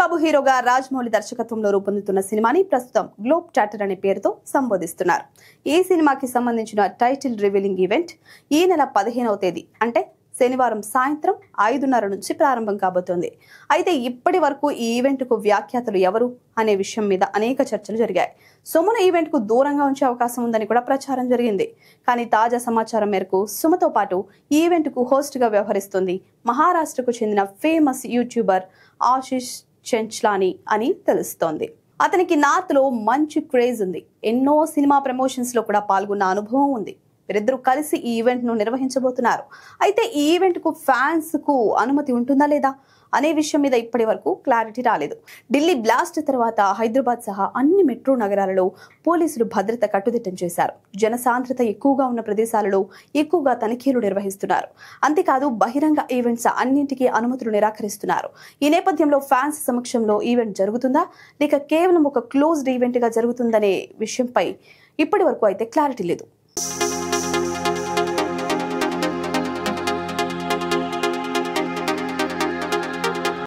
బాబు హీరోగా రాజమౌళి దర్శకత్వంలో రూపొందుతున్న సినిమాని ప్రస్తుతం గ్లోబ్ చార్టర్ అనే పేరుతో సంబోధిస్తున్నారు. ఈ సినిమాకి సంబంధించిన టైటిల్ రివీలింగ్ ఈవెంట్ ఈ నెల 15వ తేదీ అంటే శనివారం సాయంత్రం 5:30 నుంచి ప్రారంభం కాబోతోంది. అయితే ఇప్పటి వరకు ఈ ఈవెంట్ కు వ్యాఖ్యాతలు ఎవరు అనే విషయం మీద అనేక చర్చలు జరిగాయి. సుమను ఈవెంట్ కు దూరంగా ఉంచే అవకాశం ఉందని కూడా ప్రచారం జరిగింది. కానీ తాజా సమాచారం మేరకు సుమతో పాటు ఈ ఈవెంట్ కు హోస్ట్ గా వ్యవహరిస్తుంది మహారాష్ట్రకు చెందిన ఫేమస్ యూట్యూబర్ ఆశిష్ చెంచ్లాని అని తెలుస్తోంది. అతనికి నార్త్ లో మంచి క్రేజ్ ఉంది. ఎన్నో సినిమా ప్రమోషన్స్ లో కూడా పాల్గొన్న అనుభవం ఉంది. వీరిద్దరూ కలిసి ఈ ఈవెంట్ ను నిర్వహించబోతున్నారు. అయితే ఈ ఈవెంట్ కు ఫ్యాన్స్ కు అనుమతి ఉంటుందా లేదా అనే విషయం మీద ఇప్పటి వరకు క్లారిటీ రాలేదు. ఢిల్లీ బ్లాస్ట్ తర్వాత హైదరాబాద్ సహా అన్ని మెట్రో నగరాలలో పోలీసులు భద్రత కట్టుదిట్టం చేశారు. జనసాంద్రత ఎక్కువగా ఉన్న ప్రదేశాలలో ఎక్కువగా తనిఖీలు నిర్వహిస్తున్నారు. అంతేకాదు బహిరంగ ఈవెంట్స్ అన్నింటికీ అనుమతులు నిరాకరిస్తున్నారు. ఈ నేపథ్యంలో ఫ్యాన్స్ సమక్షంలో ఈవెంట్ జరుగుతుందా లేక కేవలం ఒక క్లోజ్డ్ ఈవెంట్ గా జరుగుతుందనే విషయంపై ఇప్పటి వరకు అయితే క్లారిటీ లేదు.